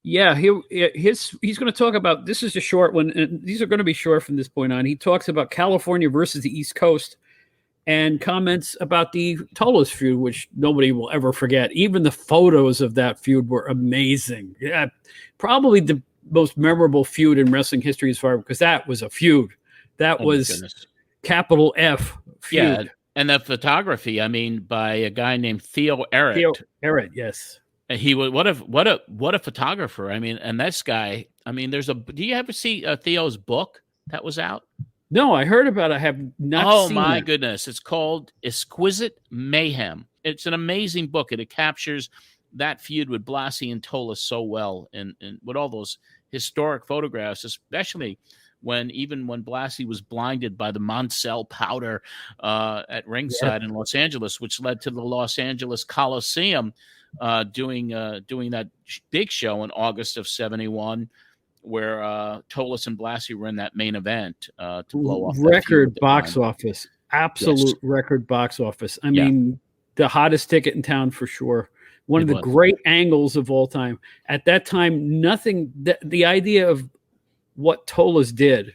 Yeah, he's going to talk about, this is a short one, and these are going to be short from this point on. He talks about California versus the East Coast and comments about the Tolos feud, which nobody will ever forget. Even the photos of that feud were amazing. Yeah, probably the most memorable feud in wrestling history as far, because that was a feud. That Oh my was goodness. capital F feud. Yeah, and the photography, I mean, by a guy named Theo Theo Errett. Errett, yes. He was what a photographer. I mean, and this guy. I mean, do you ever see Theo's book that was out? No, I heard about it. I have not Oh seen my that. goodness! It's called Exquisite Mayhem. It's an amazing book, and it captures that feud with Blassie and Tola so well, and with all those historic photographs, especially when Blassie was blinded by the Moncel powder at ringside in Los Angeles, which led to the Los Angeles Coliseum doing that big show in August of '71, where Tolis and Blassie were in that main event to blow off record box office, absolute Yes. record box office. I mean, the hottest ticket in town for sure. One of the was. great angles of all time. At that time, nothing. The idea of what Tolis did,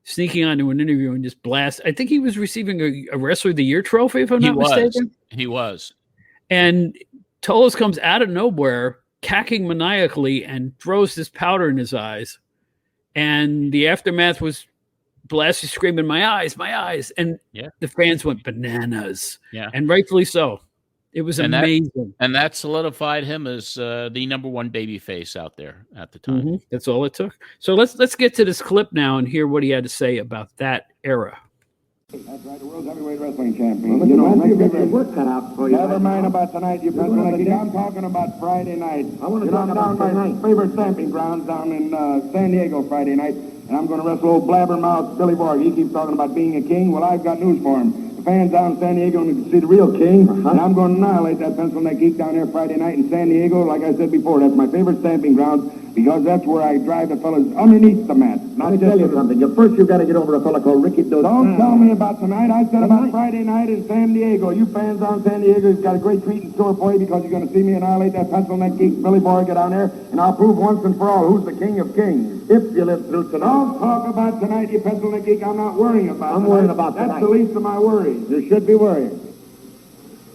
sneaking onto an interview and just blast. I think he was receiving a Wrestler of the Year trophy, if I'm not mistaken. He was. And Tolis comes out of nowhere, cacking maniacally, and throws this powder in his eyes. And the aftermath was Blassie screaming, "My eyes, my eyes." And the fans went bananas. Yeah. And rightfully so. It was amazing. That solidified him as the number one baby face out there at the time. Mm-hmm. That's all it took. So let's get to this clip now and hear what he had to say about that era. That's right, the world's heavyweight wrestling champion. Well, you know, you get your work cut out for you. Never mind about tonight, you pencil. I'm talking about Friday night. I want to talk about my favorite stamping grounds down in San Diego Friday night, and I'm going to wrestle old blabbermouth Billy Borg. He keeps talking about being a king. Well, I've got news for him. The fans down in San Diego need to see the real king, and I'm going to annihilate that pencil neck geek down there Friday night in San Diego. Like I said before, that's my favorite stamping grounds, because that's where I drive the fellas underneath the mat. Let me tell you something. First, you've got to get over a fella called Ricky Dos. Don't tell me about tonight. I said about Friday night in San Diego. You fans down in San Diego, you've got a great treat in store for you, because you're going to see me annihilate that pencil neck geek Billy Borg down there, and I'll prove once and for all who's the king of kings. If you live through tonight. Don't talk about tonight, you pencil neck geek. I'm not worrying about I'm worrying about tonight. That's the least of my worries. You should be worrying.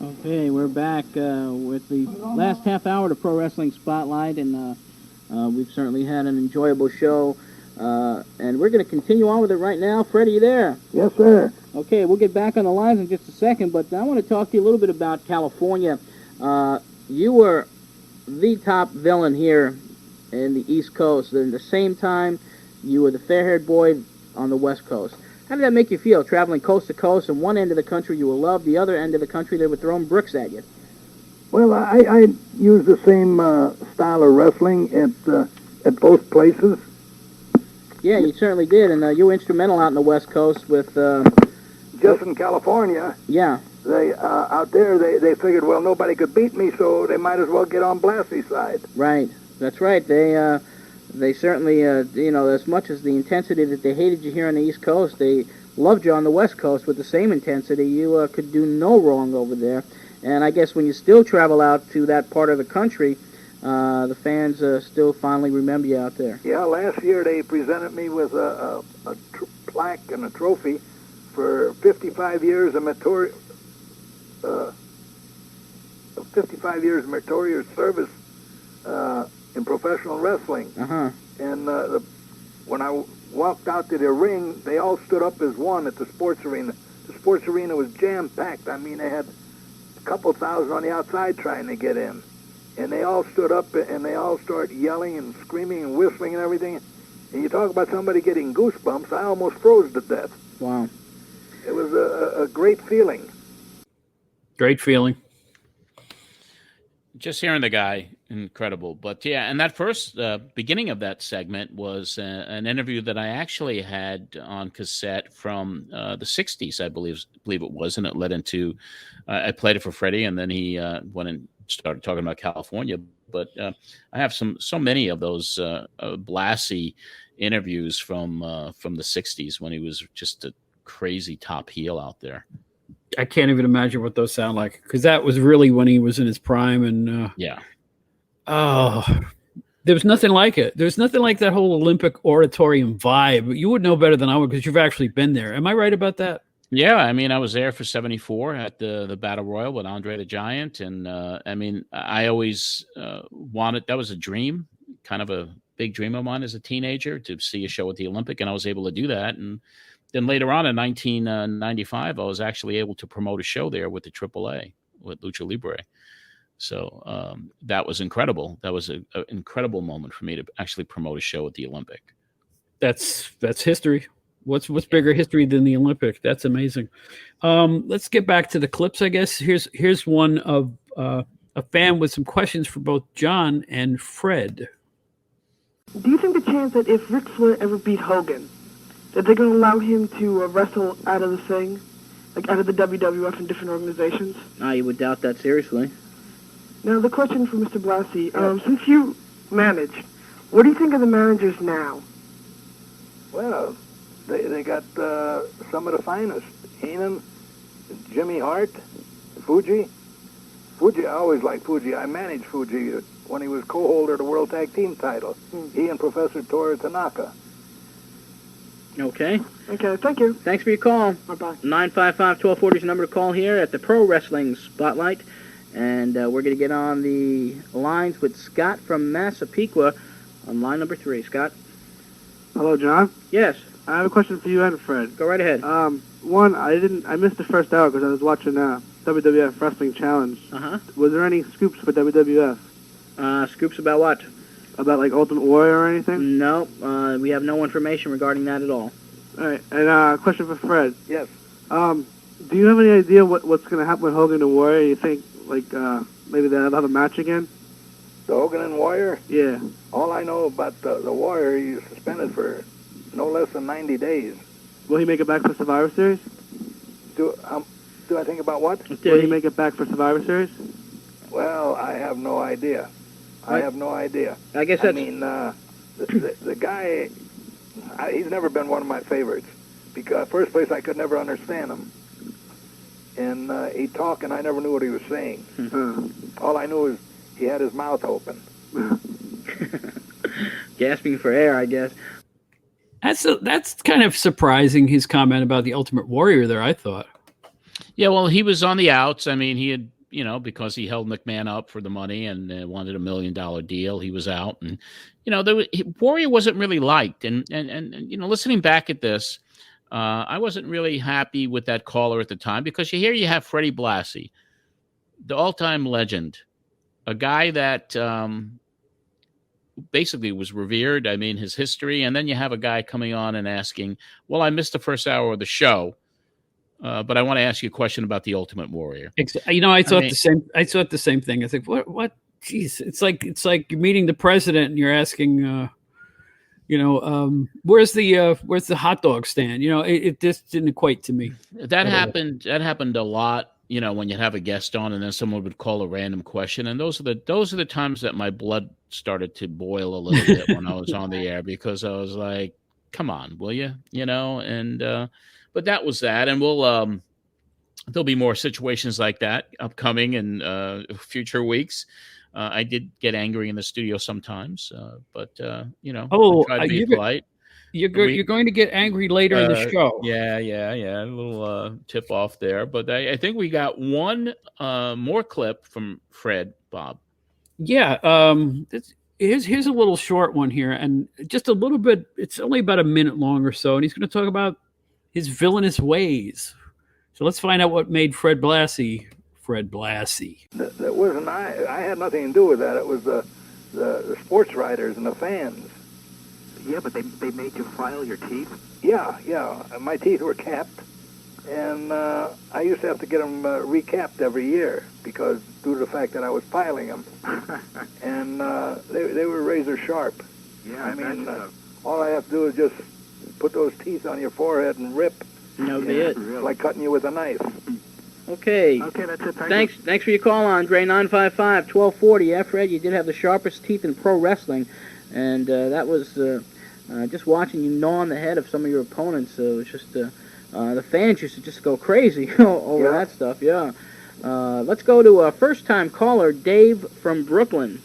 Okay, we're back with the last half hour to Pro Wrestling Spotlight, and we've certainly had an enjoyable show, and we're going to continue on with it right now. Freddie, you there? Yes, sir. Okay, we'll get back on the lines in just a second, but I want to talk to you a little bit about California. You were the top villain here in the East Coast, and at the same time, you were the fair-haired boy on the West Coast. How did that make you feel, traveling coast to coast, and one end of the country you were loved, the other end of the country they were throwing bricks at you? Well, I use the same style of wrestling at both places. Yeah, you certainly did, and you were instrumental out in the West Coast with... Just in California. Yeah. They out there, they figured, well, nobody could beat me, so they might as well get on Blassie's side. Right. That's right. They certainly, as much as the intensity that they hated you here on the East Coast, they loved you on the West Coast with the same intensity. You could do no wrong over there. And I guess when you still travel out to that part of the country, the fans still fondly remember you out there. Yeah, last year they presented me with a plaque and a trophy for 55 years of meritorious service in professional wrestling. Uh-huh. And when I walked out to the ring, they all stood up as one at the sports arena. The sports arena was jam-packed. I mean, they had a couple thousand on the outside trying to get in. And they all stood up and they all started yelling and screaming and whistling and everything. And you talk about somebody getting goosebumps, I almost froze to death. Wow. It was a great feeling. Great feeling. Just hearing the guy, incredible. But yeah, and that first beginning of that segment was an interview that I actually had on cassette from the 60s, I believe it was, and it led into, I played it for Freddie, and then he went and started talking about California. But I have so many of those Blassie interviews from the 60s when he was just a crazy top heel out there. I can't even imagine what those sound like, because that was really when he was in his prime. And There's nothing like it. There's nothing like that whole Olympic auditorium vibe. You would know better than I would because you've actually been there. Am I right about that? Yeah, I mean, I was there for '74 at the Battle Royal with Andre the Giant, and I mean, I always wanted. That was a dream, kind of a big dream of mine as a teenager, to see a show at the Olympic, and I was able to do that. And then later on in 1995, I was actually able to promote a show there with the AAA with Lucha Libre. So that was incredible. That was an incredible moment for me to actually promote a show at the Olympic. That's history. What's bigger history than the Olympic? That's amazing. Let's get back to the clips, I guess. Here's one of a fan with some questions for both John and Fred. Do you think the chance that if Ric Flair ever beat Hogan, that they're going to allow him to wrestle out of the thing, like out of the WWF and different organizations? You would doubt that seriously. Now, the question for Mr. Blassie, since you manage, what do you think of the managers now? Well, they got some of the finest. Heenan, Jimmy Hart, Fuji. I always liked Fuji. I managed Fuji when he was co-holder of the World Tag Team title. He and Professor Toru Tanaka. Okay. Okay, thank you. Thanks for your call. Bye-bye. 955-1240 is the number to call here at the Pro Wrestling Spotlight. And we're going to get on the lines with Scott from Massapequa on line number 3. Scott? Hello, John. Yes. I have a question for you and Fred. Go right ahead. One, I missed the first hour because I was watching WWF Wrestling Challenge. Uh-huh. Was there any scoops for WWF? Scoops about what? About, like, Ultimate Warrior or anything? No, we have no information regarding that at all. All right, and question for Fred. Yes. Do you have any idea what's going to happen with Hogan and Warrior? You think, like, maybe they'll have a match again? The Hogan and Warrior? Yeah. All I know about the Warrior, he's suspended for no less than 90 days. Will he make it back for Survivor Series? Do I think about what? Will he make it back for Survivor Series? Well, I have no idea. I have no idea. I guess that's... I mean, the guy, he's never been one of my favorites. Because, first place, I could never understand him. And he'd talk, and I never knew what he was saying. All I knew is he had his mouth open. Gasping for air, I guess. That's kind of surprising, his comment about the Ultimate Warrior there, I thought. Yeah, well, he was on the outs. I mean, he had, because he held McMahon up for the money and wanted $1 million deal, he was out. And, Warrior wasn't really liked. And listening back at this, I wasn't really happy with that caller at the time because you have Freddie Blassie, the all-time legend, a guy that basically was revered. I mean, his history. And then you have a guy coming on and asking, well, I missed the first hour of the show, but I want to ask you a question about the Ultimate Warrior. I thought the same thing. I think, what? Jeez, it's like you're meeting the president and you're asking, where's the hot dog stand? It just didn't equate to me. That happened a lot. When you have a guest on and then someone would call a random question. And those are the times that my blood started to boil a little bit when I was on the air, because I was like, come on, will you? But that was that. And there'll be more situations like that upcoming in future weeks. I did get angry in the studio sometimes, but I try to be polite. You're going to get angry later in the show. Yeah. A little tip off there. But I think we got one more clip from Fred, Bob. Yeah. Here's a little short one here, and just a little bit. It's only about a minute long or so, and he's going to talk about his villainous ways. So let's find out what made Fred Blassie. That wasn't I had nothing to do with that. It was the sports writers and the fans. Yeah, but they made you file your teeth? Yeah. My teeth were capped, and I used to have to get them recapped every year because due to the fact that I was filing them. And they were razor sharp. Yeah, I mean, all I have to do is just put those teeth on your forehead and rip. No, be it. Like cutting you with a knife. Okay. Okay, that's it. Thanks for your call, Andre. 955-1240. Yeah, Fred, you did have the sharpest teeth in pro wrestling, and that was just watching you gnaw on the head of some of your opponents. It was just the fans used to just go crazy over that stuff. Yeah. Let's go to a first-time caller, Dave from Brooklyn.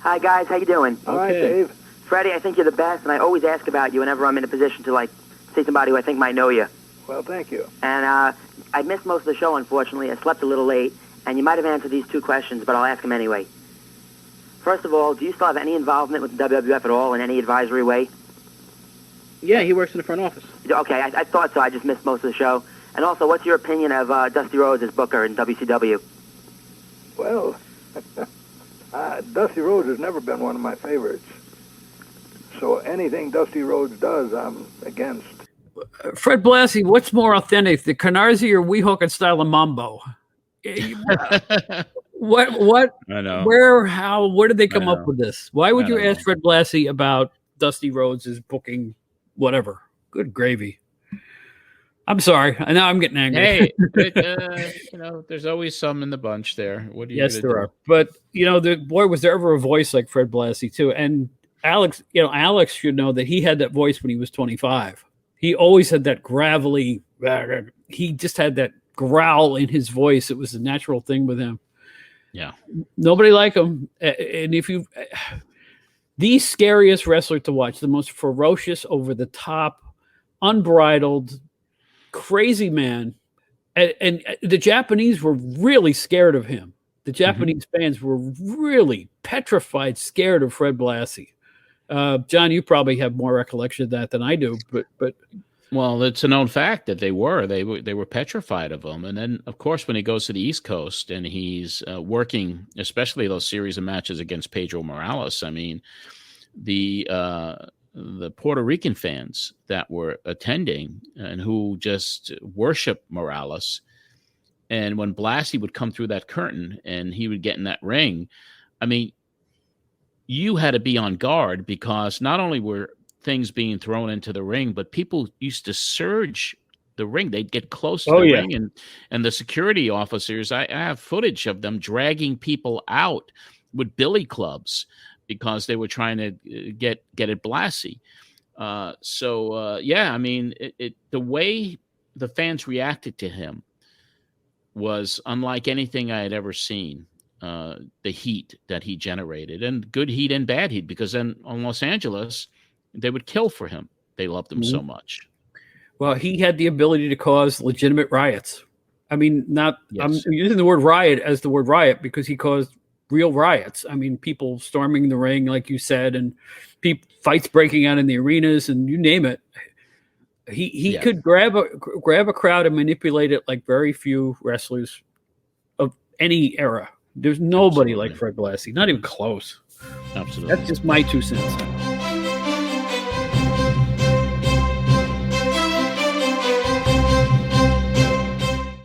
Hi, guys. How you doing? All right, Dave. Freddie, I think you're the best, and I always ask about you whenever I'm in a position to, see somebody who I think might know you. Well, thank you. And I missed most of the show, unfortunately. I slept a little late, and you might have answered these 2 questions, but I'll ask them anyway. First of all, do you still have any involvement with the WWF at all in any advisory way? Yeah, he works in the front office. Okay, I thought so. I just missed most of the show. And also, what's your opinion of Dusty Rhodes as Booker in WCW? Well, Dusty Rhodes has never been one of my favorites. So anything Dusty Rhodes does, I'm against. Fred Blassie, what's more authentic, the Canarsie or Weehawken style of Mambo? What? I know. Where? How? Where did they come up with this? Why would you ask Fred Blassie about Dusty Rhodes' booking? Whatever. Good gravy. I'm sorry. I know I'm getting angry. Hey, there's always some in the bunch there. What do you? Yes, there are. But boy, was there ever a voice like Fred Blassie too? And Alex, Alex should know that he had that voice when he was 25. He always had that gravelly. He just had that growl in his voice. It was a natural thing with him. Yeah. Nobody like him. And if you, the scariest wrestler to watch, the most ferocious, over the top, unbridled, crazy man. And the Japanese were really scared of him. The Japanese fans were really petrified, scared of Fred Blassie. John, you probably have more recollection of that than I do, but well, it's a known fact that they were petrified of him. And then, of course, when he goes to the East Coast and he's working, especially those series of matches against Pedro Morales, I mean, the Puerto Rican fans that were attending and who just worship Morales, and when Blassie would come through that curtain and he would get in that ring, I mean, you had to be on guard, because not only were things being thrown into the ring, but people used to surge the ring. They'd get close to the ring, and the security officers, I have footage of them dragging people out with billy clubs because they were trying to get at Blassie. I mean, the way the fans reacted to him was unlike anything I had ever seen. The heat that he generated, and good heat and bad heat, because then on Los Angeles, they would kill for him. They loved him so much. Well, he had the ability to cause legitimate riots. I mean, I'm using the word riot as the word riot because he caused real riots. I mean, people storming the ring, like you said, and fights breaking out in the arenas, and you name it. He could grab a crowd and manipulate it like very few wrestlers of any era. There's nobody like Fred Blassie, not even close. Absolutely. That's just my 2 cents.